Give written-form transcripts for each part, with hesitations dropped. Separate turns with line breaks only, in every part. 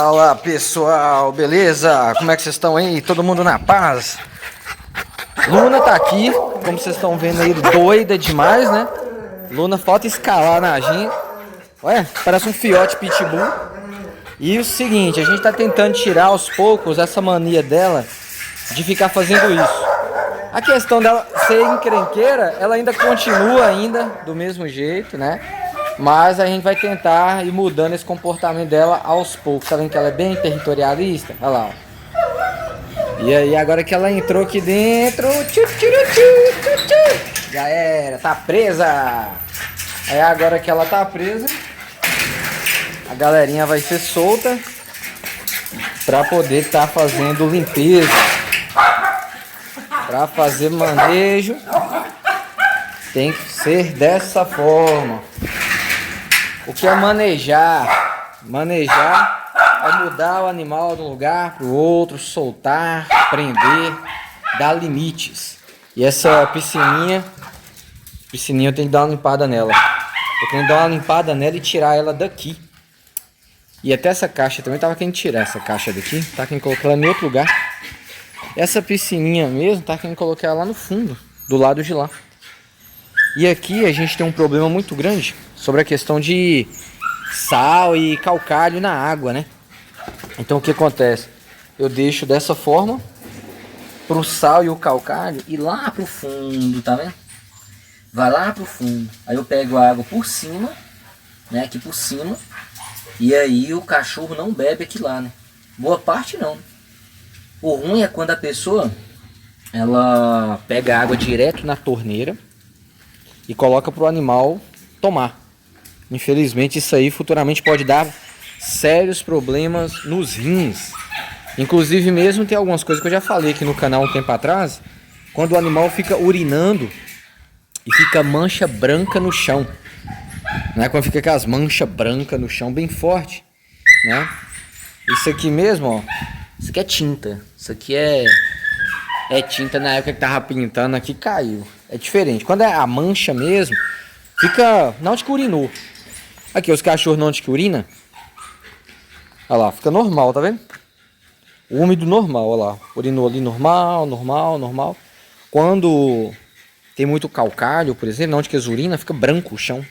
Fala pessoal, beleza? Como é que vocês estão aí? Todo mundo na paz? Luna tá aqui, como vocês estão vendo aí, doida demais, né? Luna falta escalar na gente. Olha, parece um fiote pitbull. E o seguinte, a gente tá tentando tirar aos poucos essa mania dela de ficar fazendo isso. A questão dela ser encrenqueira, ela ainda continua ainda do mesmo jeito, né? Mas a gente vai tentar ir mudando esse comportamento dela aos poucos. Tá vendo que ela é bem territorialista? Olha lá, ó. E aí, agora que ela entrou aqui dentro... Já era, tá presa! Aí agora que ela tá presa, a galerinha vai ser solta pra poder estar fazendo limpeza. Pra fazer manejo, tem que ser dessa forma. O que é manejar? Manejar é mudar o animal de um lugar para o outro, soltar, prender, dar limites. E essa piscininha eu tenho que dar uma limpada nela. Eu tenho que dar uma limpada nela e tirar ela daqui. E até essa caixa também tava querendo tirar essa caixa daqui, tá querendo colocar ela em outro lugar. Essa piscininha mesmo, tá querendo colocar ela lá no fundo, do lado de lá. E aqui a gente tem um problema muito grande sobre a questão de sal e calcário na água, né? Então o que acontece? Eu deixo dessa forma pro sal e o calcário ir lá pro fundo, tá vendo? Vai lá pro fundo. Aí eu pego a água por cima, né? Aqui por cima. E aí o cachorro não bebe aqui lá, né? Boa parte não. O ruim é quando a pessoa ela pega a água direto na torneira e coloca para o animal tomar. Infelizmente isso aí futuramente pode dar sérios problemas nos rins. Inclusive mesmo tem algumas coisas que eu já falei aqui no canal um tempo atrás. Quando o animal fica urinando e fica mancha branca no chão, né? Quando fica aquelas manchas brancas no chão bem forte, né? Isso aqui mesmo, ó. Isso aqui é tinta. Isso aqui é tinta na época que tava pintando aqui, caiu. É diferente. Quando é a mancha mesmo, fica na onde que urinou. Aqui, os cachorros na onde que urina. Olha lá, fica normal, tá vendo? Úmido normal, olha lá. Urinou ali normal. Quando tem muito calcário, por exemplo, na onde que eles urinam, fica branco o chão.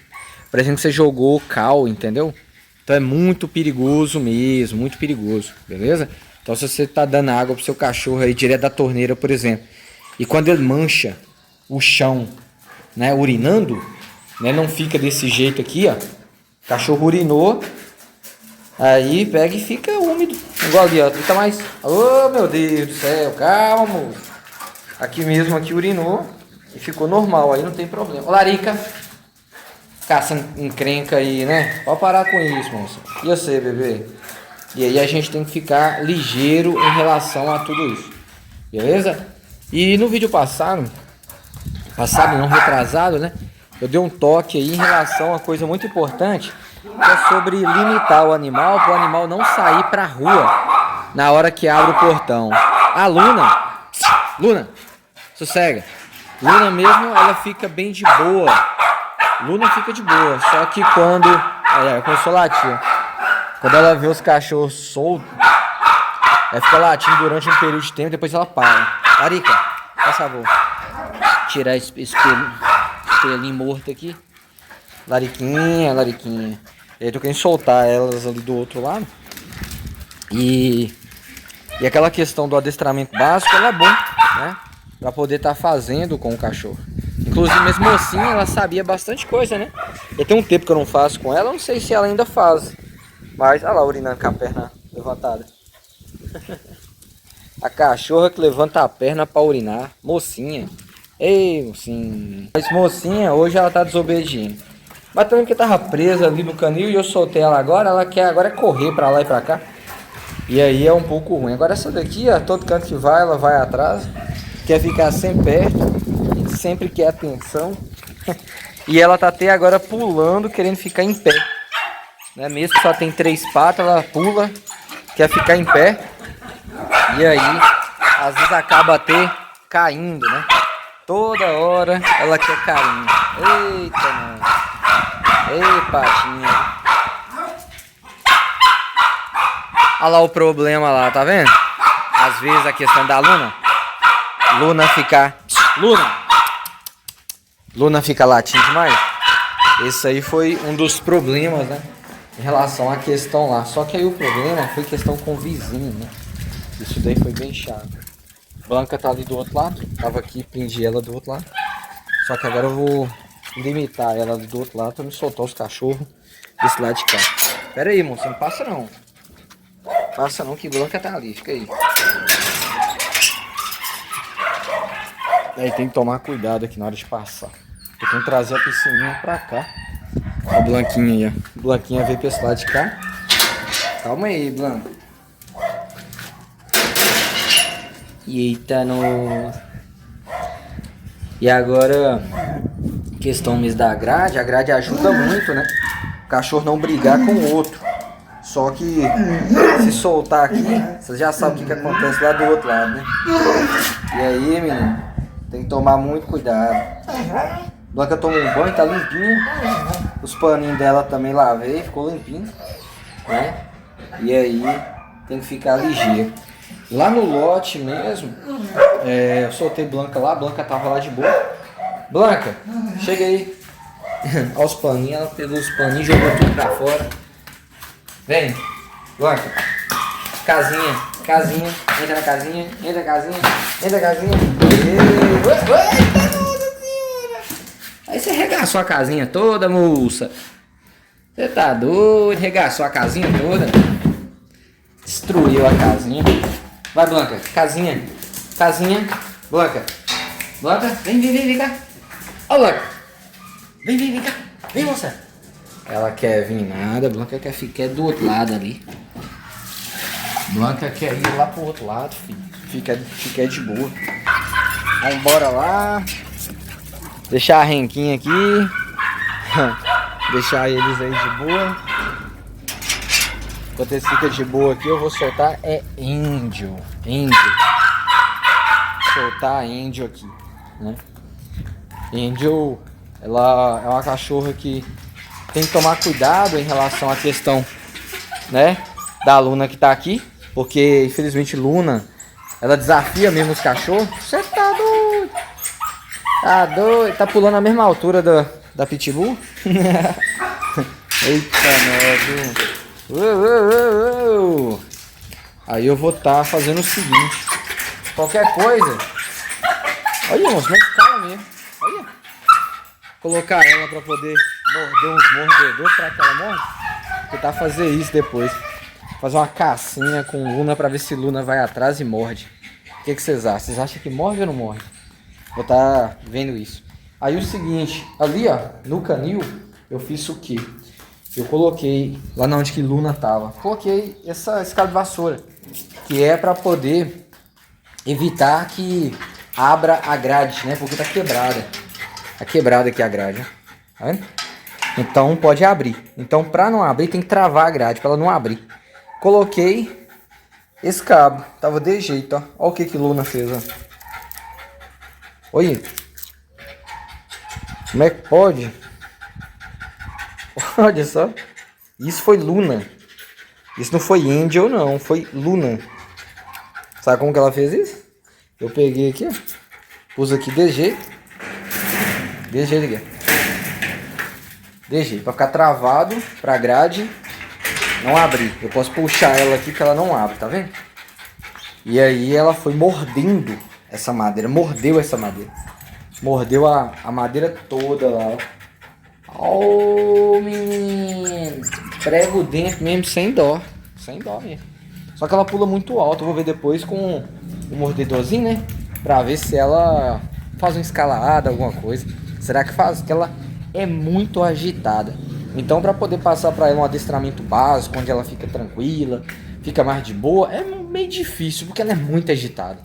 Parece que você jogou cal, entendeu? Então é muito perigoso mesmo, muito perigoso, beleza? Então se você tá dando água pro seu cachorro aí direto da torneira, por exemplo, e quando ele mancha o chão, né, urinando, né, não fica desse jeito aqui, ó. O cachorro urinou, aí pega e fica úmido, igual ali, ó. Fica mais, oh meu Deus do céu, calma, moço. Aqui mesmo, aqui urinou e ficou normal, aí não tem problema. Ô, Larica, caça encrenca aí, né? Pode parar com isso, moça. E você, bebê? E aí a gente tem que ficar ligeiro em relação a tudo isso, beleza? E no vídeo passado não, retrasado, né? Eu dei um toque aí em relação a uma coisa muito importante, que é sobre limitar o animal, para o animal não sair pra rua na hora que abre o portão. A Luna, sossega. Luna mesmo, ela fica bem de boa. Luna fica de boa, só que quando... Aí, começou a latir. Quando ela vê os cachorros soltos, ela fica latindo durante um período de tempo, depois ela para. Larica, por favor, tirar esse pelinho morto aqui. Lariquinha. E aí tô querendo soltar elas ali do outro lado. E aquela questão do adestramento básico, ela é bom, né? Pra poder estar fazendo com o cachorro. Inclusive, mesmo mocinha, ela sabia bastante coisa, né? Eu tenho um tempo que eu não faço com ela, não sei se ela ainda faz. Mas, olha lá, urinando com a perna levantada. A cachorra que levanta a perna pra urinar. Mocinha. Ei, mocinha. Mas mocinha, hoje ela tá desobediente. Mas também porque tava presa ali no canil e eu soltei ela agora. Ela quer agora correr pra lá e pra cá. E aí é um pouco ruim. Agora essa daqui, ó, todo canto que vai, ela vai atrás. Quer ficar sempre perto. Sempre quer atenção. E ela tá até agora pulando, querendo ficar em pé. Né? Mesmo que só tem 3 patas, ela pula, quer ficar em pé. E aí, às vezes acaba até caindo, né? Toda hora ela quer carinho. Eita, mano. Ei, patinha. Olha lá o problema lá, tá vendo? Às vezes a questão da Luna ficar... Luna fica latindo demais. Esse aí foi um dos problemas, né? Em relação à questão lá. Só que aí o problema foi questão com o vizinho, né? Isso daí foi bem chato. Blanca tá ali do outro lado. Tava aqui, prendi ela do outro lado. Só que agora eu vou limitar ela ali do outro lado pra me soltar os cachorros desse lado de cá. Pera aí, moço, não passa não. Passa não que Blanca tá ali, fica aí. Aí tem que tomar cuidado aqui na hora de passar. Eu tenho que trazer a piscininha pra cá. A Blanquinha aí, ó. Blanquinha veio pra esse lado de cá. Calma aí, Blanca. Eita, no... E agora, questão mesmo da grade. A grade ajuda muito, né? O cachorro não brigar com o outro. Só que se soltar aqui, você já sabe o que acontece lá do outro lado, né? E aí, menino, tem que tomar muito cuidado. Blanca tomou um banho, tá limpinha. Os paninhos dela também lavei, ficou limpinho, né? E aí tem que ficar ligeiro. Lá no lote mesmo, eu soltei Blanca lá, Blanca tava lá de boa. Blanca, chega aí. Olha os paninhos, ela pegou os paninhos e jogou tudo pra fora. Vem, Blanca. Casinha, entra na casinha, entra na casinha, entra na casinha. Aí você regaçou a casinha toda, moça. Você tá doido, regaçou a casinha toda. Destruiu a casinha. Vai, Blanca, casinha, Blanca, vem cá. Ó, Blanca, vem cá, vem, moça. Ela quer vir nada, Blanca quer ficar do outro lado ali. Blanca quer ir lá pro outro lado, filho. Fica de boa. Vambora lá. Deixar a renquinha aqui. Deixar eles aí de boa. Enquanto eles ficam de boa aqui, eu vou soltar índio. Soltar índio aqui, né? Índio, ela é uma cachorra que tem que tomar cuidado em relação à questão, né, da Luna que tá aqui, porque infelizmente Luna, ela desafia mesmo os cachorros. Você tá doido? Tá doido? Tá pulando a mesma altura da Pitbull? Eita, nojo. Aí eu vou estar fazendo o seguinte. Qualquer coisa. Olha, moço, mas cala mesmo. Olha. Colocar ela pra poder morder uns mordedores pra que ela morre. Tentar fazer isso depois. Fazer uma cacinha com Luna pra ver se Luna vai atrás e morde. O que vocês acham? Vocês acham que morde ou não morde? Vou estar vendo isso. Aí o seguinte, ali ó, no canil, eu fiz o quê? Eu coloquei lá na onde que Luna tava. Coloquei essa escada de vassoura. Que é pra poder evitar que abra a grade, né? Porque tá quebrada. Tá quebrada aqui a grade, ó. Tá vendo? Então pode abrir. Então pra não abrir tem que travar a grade, pra ela não abrir. Coloquei esse cabo. Tava de jeito, ó. Olha o que Luna fez, ó. Olha. Como é que pode? Olha só. Isso foi Luna. Isso não foi Angel, não. Foi Luna. Sabe como que ela fez isso? Eu peguei aqui, ó. Pus aqui de jeito. De jeito aqui. De jeito. Pra ficar travado pra grade não abrir. Eu posso puxar ela aqui que ela não abre, tá vendo? E aí ela foi mordendo essa madeira. Mordeu essa madeira. Mordeu a madeira toda lá, ó. Oh, menino. Prego dentro mesmo, sem dó. Sem dó mesmo. Só que ela pula muito alto. Eu vou ver depois com o mordedorzinho, né? Pra ver se ela faz uma escalada, alguma coisa. Será que faz? Porque ela é muito agitada. Então, pra poder passar pra ela um adestramento básico, onde ela fica tranquila, fica mais de boa, é meio difícil, porque ela é muito agitada.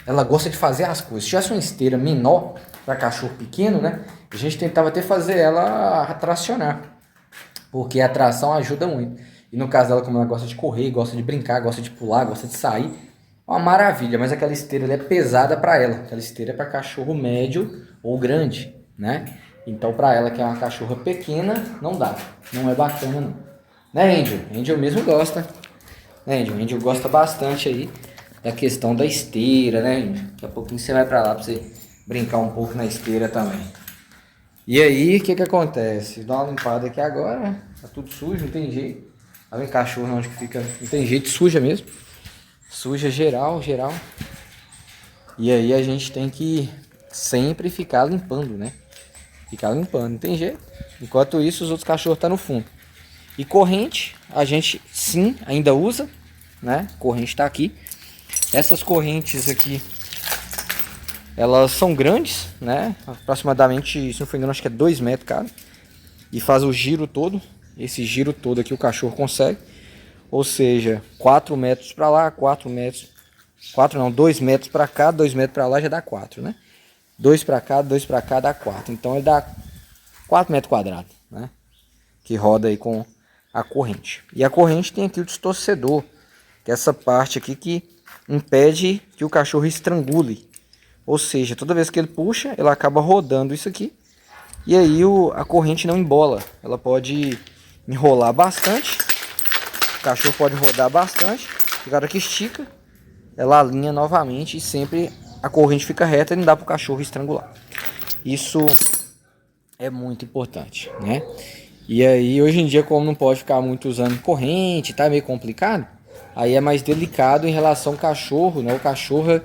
Ela gosta de fazer as coisas. Se tivesse uma esteira menor para cachorro pequeno, né? A gente tentava até fazer ela tracionar, porque a tração ajuda muito. E no caso dela, como ela gosta de correr, gosta de brincar, gosta de pular, gosta de sair, é uma maravilha. Mas aquela esteira ali é pesada para ela. Aquela esteira é para cachorro médio ou grande, né? Então para ela, que é uma cachorra pequena, não dá. Não é bacana, não. Né, Angel? Angel mesmo gosta. Né, Índio? O Índio gosta bastante aí da questão da esteira, né, Índio? Daqui a pouquinho você vai pra lá pra você brincar um pouco na esteira também. E aí, o que que acontece? Dá uma limpada aqui agora, tá tudo sujo, não tem jeito. Tá vendo cachorro onde que fica, não tem jeito, suja mesmo. Suja geral, geral. E aí a gente tem que sempre ficar limpando, né? Ficar limpando, não tem jeito. Enquanto isso, os outros cachorros estão no fundo. E corrente, a gente sim ainda usa, né? Corrente tá aqui. Essas correntes aqui, elas são grandes, né? Aproximadamente, se não for engano, acho que é 2 metros, cara. E faz o giro todo. Esse giro todo aqui o cachorro consegue. Ou seja, 4 metros para lá, 4 metros. 4 não, 2 metros para cá, 2 metros para lá já dá 4, né? 2 para cá, 2 para cá dá 4. Então ele dá 4 metros quadrados, né? Que roda aí com a corrente. E a corrente tem aqui o distorcedor, que é essa parte aqui que impede que o cachorro estrangule. Ou seja, toda vez que ele puxa, ele acaba rodando isso aqui. E aí a corrente não embola. Ela pode enrolar bastante. O cachorro pode rodar bastante. E a hora que estica, ela alinha novamente e sempre a corrente fica reta e não dá para o cachorro estrangular. Isso é muito importante, né? E aí, hoje em dia, como não pode ficar muito usando corrente, tá meio complicado, aí é mais delicado em relação ao cachorro, né? O cachorro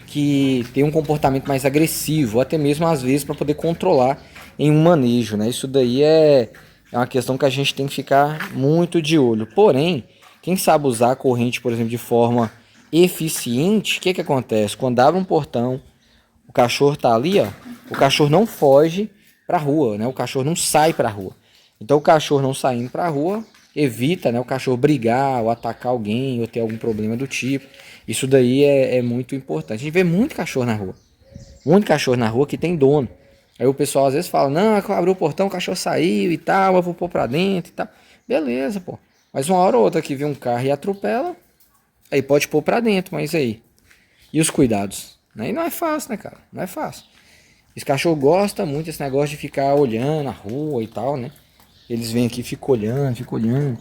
que tem um comportamento mais agressivo, ou até mesmo às vezes para poder controlar em um manejo, né? Isso daí é uma questão que a gente tem que ficar muito de olho. Porém, quem sabe usar a corrente, por exemplo, de forma eficiente, o que que acontece? Quando abre um portão, o cachorro tá ali, ó, o cachorro não foge para a rua, né? O cachorro não sai para a rua. Então o cachorro não saindo para a rua evita, né, o cachorro brigar ou atacar alguém ou ter algum problema do tipo. Isso daí é muito importante. A gente vê muito cachorro na rua. Muito cachorro na rua que tem dono. Aí o pessoal às vezes fala, não, abriu o portão, o cachorro saiu e tal, eu vou pôr pra dentro e tal. Beleza, pô. Mas uma hora ou outra que vê um carro e atropela, aí pode pôr pra dentro, mas aí? E os cuidados? Aí não é fácil, né, cara? Não é fácil. Esse cachorro gosta muito desse negócio de ficar olhando a rua e tal, né? Eles vêm aqui e ficam olhando, ficam olhando.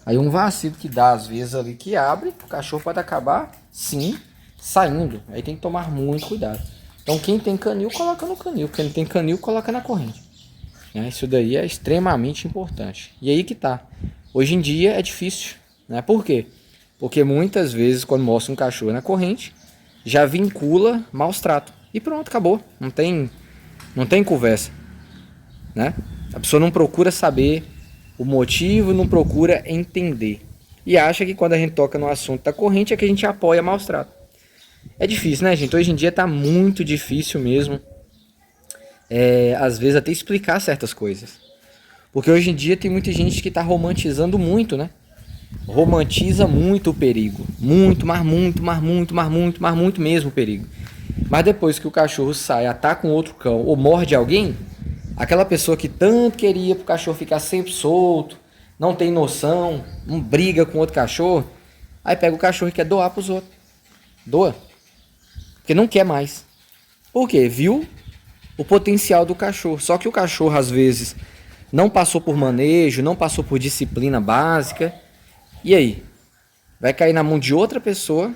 Aí um vacilo que dá, às vezes, ali que abre, o cachorro pode acabar, sim, saindo. Aí tem que tomar muito cuidado. Então quem tem canil, coloca no canil. Quem não tem canil, coloca na corrente. Né? Isso daí é extremamente importante. E aí que tá. Hoje em dia é difícil. Né? Por quê? Porque muitas vezes, quando mostra um cachorro na corrente, já vincula maus tratos. E pronto, acabou. Não tem conversa. Né? A pessoa não procura saber o motivo, não procura entender. E acha que quando a gente toca no assunto da corrente é que a gente apoia maus tratos. É difícil, né, gente? Hoje em dia tá muito difícil mesmo. Às vezes até explicar certas coisas. Porque hoje em dia tem muita gente que tá romantizando muito, né? Romantiza muito o perigo. Muito, mas muito, mas muito, mas muito, mas muito mesmo o perigo. Mas depois que o cachorro sai, ataca um outro cão ou morde alguém, aquela pessoa que tanto queria pro cachorro ficar sempre solto, não tem noção, não briga com outro cachorro, aí pega o cachorro e quer doar pros outros. Doa. Porque não quer mais. Por quê? Viu o potencial do cachorro. Só que o cachorro, às vezes, não passou por manejo, não passou por disciplina básica. E aí? Vai cair na mão de outra pessoa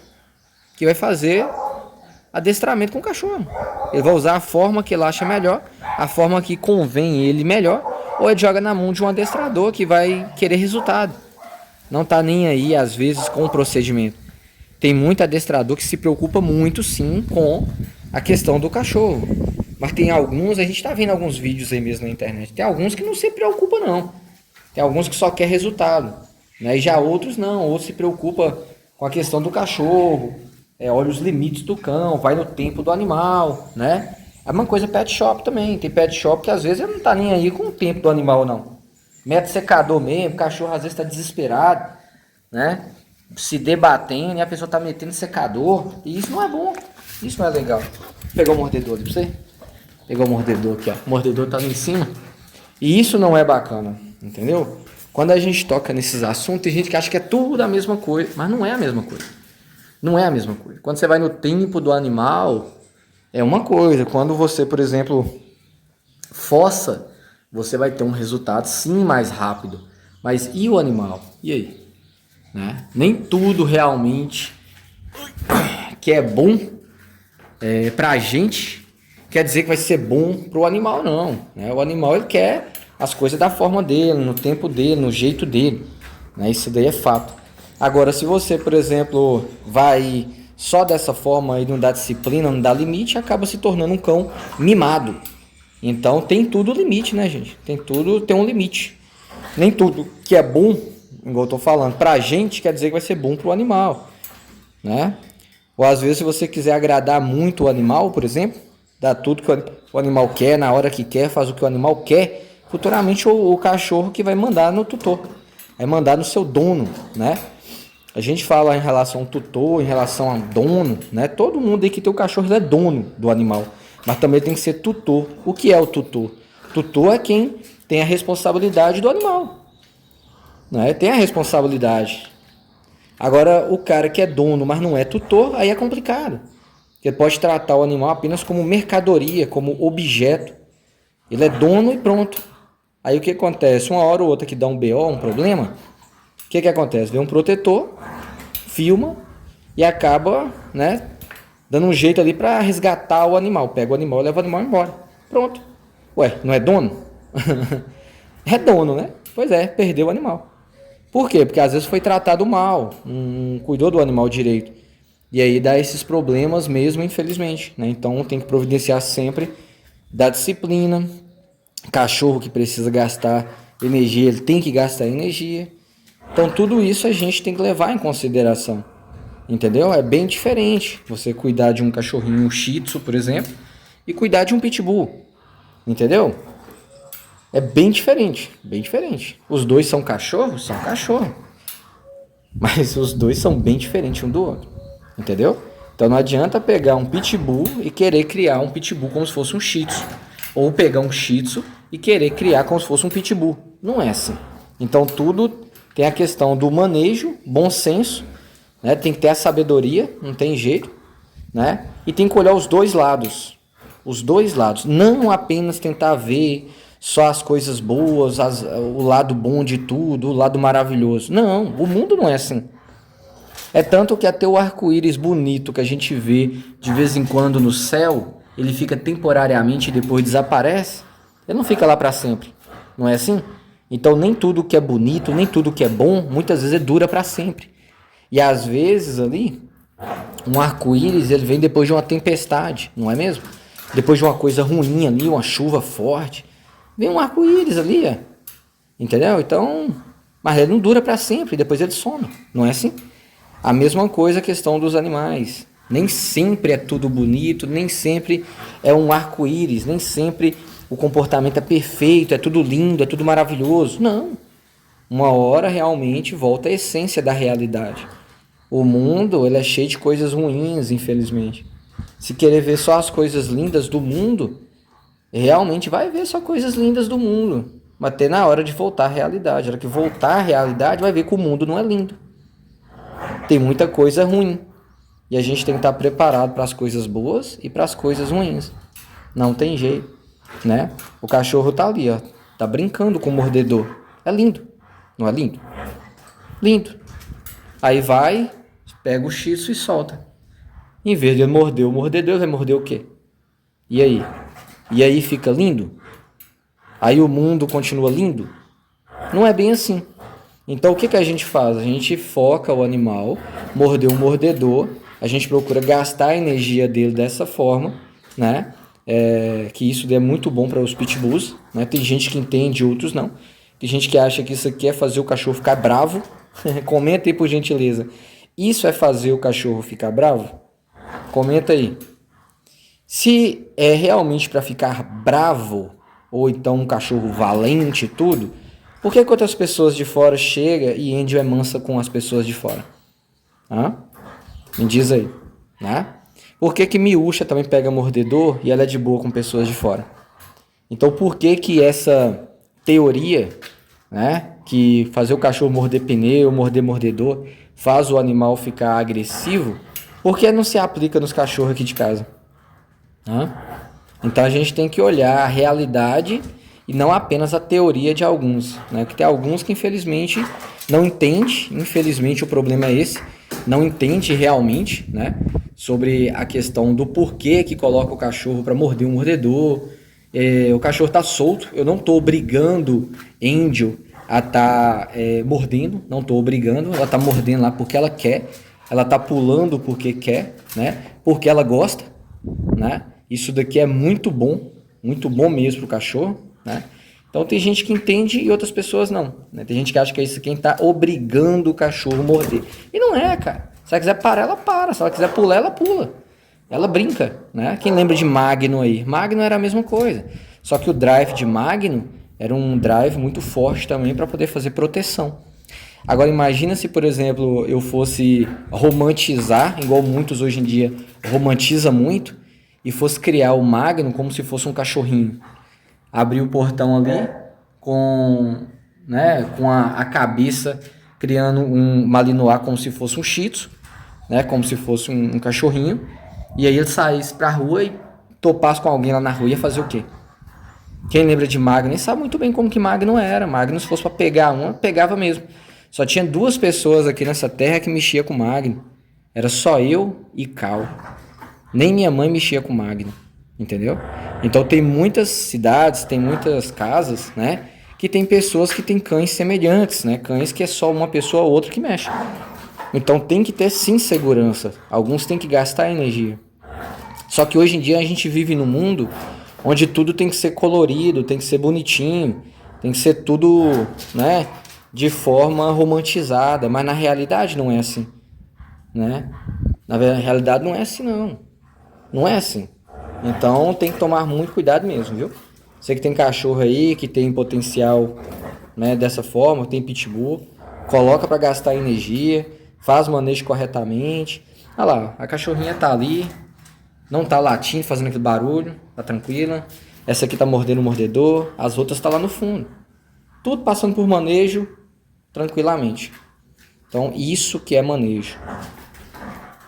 que vai fazer adestramento com o cachorro. Ele vai usar a forma que ele acha melhor, a forma que convém ele melhor, ou ele joga na mão de um adestrador que vai querer resultado. Não tá nem aí, às vezes, com o procedimento. Tem muito adestrador que se preocupa muito, sim, com a questão do cachorro. Mas tem alguns, a gente tá vendo alguns vídeos aí mesmo na internet, tem alguns que não se preocupam, não. Tem alguns que só quer resultado. Né? E já outros não, outros se preocupa com a questão do cachorro, olha os limites do cão, vai no tempo do animal, né? A mesma coisa pet shop também. Tem pet shop que às vezes ele não tá nem aí com o tempo do animal, não. Mete secador mesmo, o cachorro às vezes tá desesperado, né? Se debatendo e a pessoa tá metendo secador. E isso não é bom. Isso não é legal. Pegou o mordedor ali pra você? Pegou o mordedor aqui, ó. O mordedor tá ali em cima. E isso não é bacana, entendeu? Quando a gente toca nesses assuntos, tem gente que acha que é tudo a mesma coisa, mas não é a mesma coisa. Não é a mesma coisa. Quando você vai no tempo do animal, é uma coisa. Quando você, por exemplo, força, você vai ter um resultado sim mais rápido. Mas e o animal? E aí? né? Nem tudo realmente que é bom pra gente quer dizer que vai ser bom pro animal, não, né? O animal ele quer as coisas da forma dele, no tempo dele, no jeito dele, né? Isso daí é fato. Agora, se você, por exemplo, vai só dessa forma e não dá disciplina, não dá limite, acaba se tornando um cão mimado. Então tem tudo limite, né, gente? Tem um limite. Nem tudo que é bom, igual eu tô falando, pra gente quer dizer que vai ser bom pro animal, né? Ou às vezes se você quiser agradar muito o animal, por exemplo, dá tudo que o animal quer, na hora que quer, faz o que o animal quer, futuramente o cachorro que vai mandar no tutor, vai mandar no seu dono, né? A gente fala em relação ao tutor, em relação a dono, né? Todo mundo aí que tem o cachorro é dono do animal, mas também tem que ser tutor. O que é o tutor? Tutor é quem tem a responsabilidade do animal, né? Tem a responsabilidade. Agora, o cara que é dono, mas não é tutor, aí é complicado. Ele pode tratar o animal apenas como mercadoria, como objeto. Ele é dono e pronto. Aí o que acontece? Uma hora ou outra que dá um BO, um problema, o que acontece? Vem um protetor, filma e acaba, né, dando um jeito ali para resgatar o animal. Pega o animal e leva o animal embora. Pronto. Ué, não é dono? É dono, né? Pois é, perdeu o animal. Por quê? Porque às vezes foi tratado mal, não cuidou do animal direito. E aí dá esses problemas mesmo, infelizmente, né? Então tem que providenciar sempre da disciplina. Cachorro que precisa gastar energia, ele tem que gastar energia. Então tudo isso a gente tem que levar em consideração. Entendeu? É bem diferente você cuidar de um cachorrinho um Shih Tzu, por exemplo, e cuidar de um Pitbull. Entendeu? É bem diferente, bem diferente. Os dois são cachorros? São cachorro. Mas os dois são bem diferentes um do outro. Entendeu? Então não adianta pegar um Pitbull e querer criar um Pitbull como se fosse um Shih Tzu. Ou pegar um Shih Tzu e querer criar como se fosse um Pitbull. Não é assim. Então tudo tem a questão do manejo, bom senso, né? Tem que ter a sabedoria, não tem jeito, né? E tem que olhar os dois lados. Os dois lados. Não apenas tentar ver só as coisas boas, o lado bom de tudo, o lado maravilhoso. Não, o mundo não é assim. É tanto que até o arco-íris bonito que a gente vê de vez em quando no céu, ele fica temporariamente e depois desaparece. Ele não fica lá para sempre. Não é assim? Então nem tudo que é bonito, nem tudo que é bom, muitas vezes dura para sempre. E às vezes ali, um arco-íris ele vem depois de uma tempestade, não é mesmo? Depois de uma coisa ruim ali, uma chuva forte, vem um arco-íris ali, ó. Entendeu? Então, mas ele não dura para sempre, depois ele some, não é assim? A mesma coisa a questão dos animais. Nem sempre é tudo bonito, nem sempre é um arco-íris, nem sempre o comportamento é perfeito, é tudo lindo, é tudo maravilhoso. Não. Uma hora realmente volta à essência da realidade. O mundo ele é cheio de coisas ruins, infelizmente. Se querer ver só as coisas lindas do mundo, realmente vai ver só coisas lindas do mundo. Mas até na hora de voltar à realidade. Na hora que voltar à realidade, vai ver que o mundo não é lindo. Tem muita coisa ruim. E a gente tem que estar preparado para as coisas boas e para as coisas ruins. Não tem jeito, né? O cachorro tá ali, ó. Tá brincando com o mordedor. É lindo. Não é lindo? Lindo. Aí vai, pega o Shih Tzu e solta. Em vez de ele morder o mordedor, ele vai morder o quê? E aí? E aí fica lindo? Aí o mundo continua lindo? Não é bem assim. Então o que a gente faz? A gente foca o animal, morder o mordedor, a gente procura gastar a energia dele dessa forma, né? Que isso é muito bom para os pitbulls, né? Tem gente que entende, outros não. Tem gente que acha que isso aqui é fazer o cachorro ficar bravo. Comenta aí por gentileza. Isso é fazer o cachorro ficar bravo? Comenta aí. Se é realmente para ficar bravo, ou então um cachorro valente e tudo, por que outras pessoas de fora chegam e Angel é mansa com as pessoas de fora? Hã? Me diz aí. Né? Por que Miúcha também pega mordedor e ela é de boa com pessoas de fora? Então por que essa teoria, né, que fazer o cachorro morder pneu, morder mordedor, faz o animal ficar agressivo, por que não se aplica nos cachorros aqui de casa? Hã? Então a gente tem que olhar a realidade e não apenas a teoria de alguns, né? Porque tem alguns que infelizmente não entendem, infelizmente o problema é esse, não entende realmente, né? Sobre a questão do porquê que coloca o cachorro para morder um mordedor. O cachorro está solto, eu não estou obrigando Angel a estar mordendo, não estou obrigando, ela está mordendo lá porque ela quer, ela está pulando porque quer, né? Porque ela gosta, né? Isso daqui é muito bom mesmo para o cachorro, né? Então tem gente que entende e outras pessoas não, né? Tem gente que acha que é isso quem está obrigando o cachorro a morder. E não é, cara. Se ela quiser parar, ela para. Se ela quiser pular, ela pula. Ela brinca, né? Quem lembra de Magno aí? Magno era a mesma coisa. Só que o drive de Magno era um drive muito forte também para poder fazer proteção. Agora imagina se, por exemplo, eu fosse romantizar, igual muitos hoje em dia romantiza muito, e fosse criar o Magno como se fosse um cachorrinho. Abrir o portão ali com, né, com a cabeça criando um Malinois como se fosse um Shih Tzu, né, como se fosse um cachorrinho. E aí ele saísse pra rua e topasse com alguém lá na rua, ia fazer o quê? Quem lembra de Magno sabe muito bem como que Magno era. Magno, se fosse pra pegar uma, pegava mesmo. Só tinha 2 pessoas aqui nessa terra que mexia com Magno. Era só eu e Cal. Nem minha mãe mexia com Magno, entendeu? Então tem muitas cidades, tem muitas casas, né? Que tem pessoas que têm cães semelhantes, né? Cães que é só uma pessoa ou outra que mexe. Então tem que ter sim segurança. Alguns têm que gastar energia. Só que hoje em dia a gente vive num mundo onde tudo tem que ser colorido, tem que ser bonitinho, tem que ser tudo, né, de forma romantizada. Mas na realidade não é assim, né? Na realidade não é assim não. Não é assim. Então tem que tomar muito cuidado mesmo, viu? Você que tem cachorro aí, que tem potencial, né, dessa forma, tem pitbull, coloca para gastar energia, faz o manejo corretamente. Olha lá, a cachorrinha tá ali, não tá latindo, fazendo aquele barulho, tá tranquila. Essa aqui tá mordendo o mordedor, as outras tá lá no fundo. Tudo passando por manejo tranquilamente. Então isso que é manejo.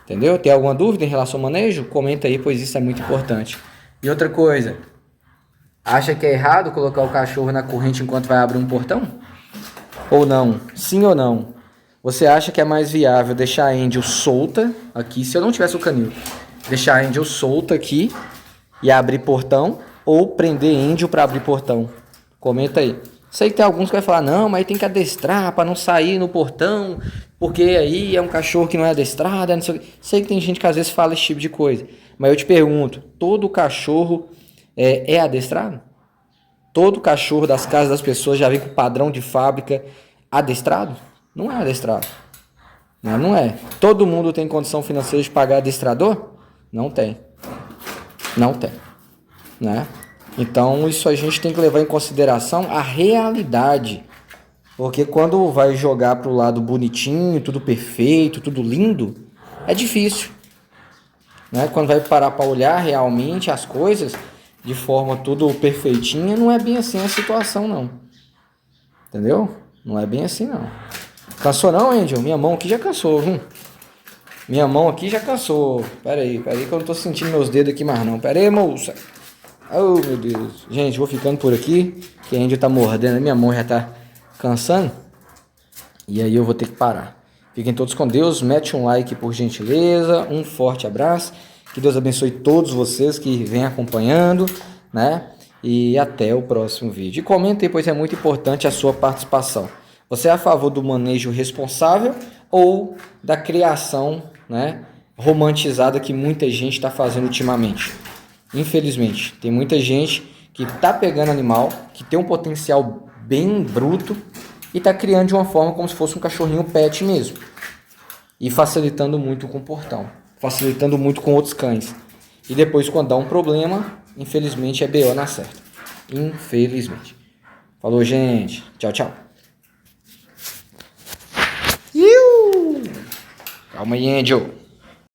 Entendeu? Tem alguma dúvida em relação ao manejo? Comenta aí, pois isso é muito importante. E outra coisa, acha que é errado colocar o cachorro na corrente enquanto vai abrir um portão? Ou não? Sim ou não? Você acha que é mais viável deixar a Angel solta aqui, se eu não tivesse o canil, deixar a Angel solta aqui e abrir portão, ou prender Angel para abrir portão? Comenta aí. Sei que tem alguns que vai falar, não, mas tem que adestrar para não sair no portão, porque aí é um cachorro que não é adestrado, não sei o quê. Sei que tem gente que às vezes fala esse tipo de coisa, mas eu te pergunto, todo cachorro é adestrado? Todo cachorro das casas das pessoas já vem com padrão de fábrica adestrado? Não é adestrado. Não é. Todo mundo tem condição financeira de pagar adestrador? Não tem. Não tem. Né? Então isso a gente tem que levar em consideração a realidade. Porque quando vai jogar pro lado bonitinho, tudo perfeito, tudo lindo, é difícil. Né? Quando vai parar para olhar realmente as coisas de forma tudo perfeitinha, não é bem assim a situação não. Entendeu? Não é bem assim não. Cansou não, Angel? Minha mão aqui já cansou, viu? Minha mão aqui já cansou. Pera aí que eu não tô sentindo meus dedos aqui mais não. Pera aí, moça. Oh, meu Deus. Gente, vou ficando por aqui, que a Angel tá mordendo, a minha mão já tá cansando. E aí eu vou ter que parar. Fiquem todos com Deus, mete um like por gentileza, um forte abraço. Que Deus abençoe todos vocês que vêm acompanhando, né? E até o próximo vídeo. E comentem, pois é muito importante a sua participação. Você é a favor do manejo responsável ou da criação, né, romantizada que muita gente está fazendo ultimamente? Infelizmente, tem muita gente que está pegando animal, que tem um potencial bem bruto e está criando de uma forma como se fosse um cachorrinho pet mesmo. E facilitando muito com o portão, facilitando muito com outros cães. E depois, quando dá um problema, infelizmente é BO na certa. Infelizmente. Falou, gente. Tchau, tchau. Calma aí, Angel.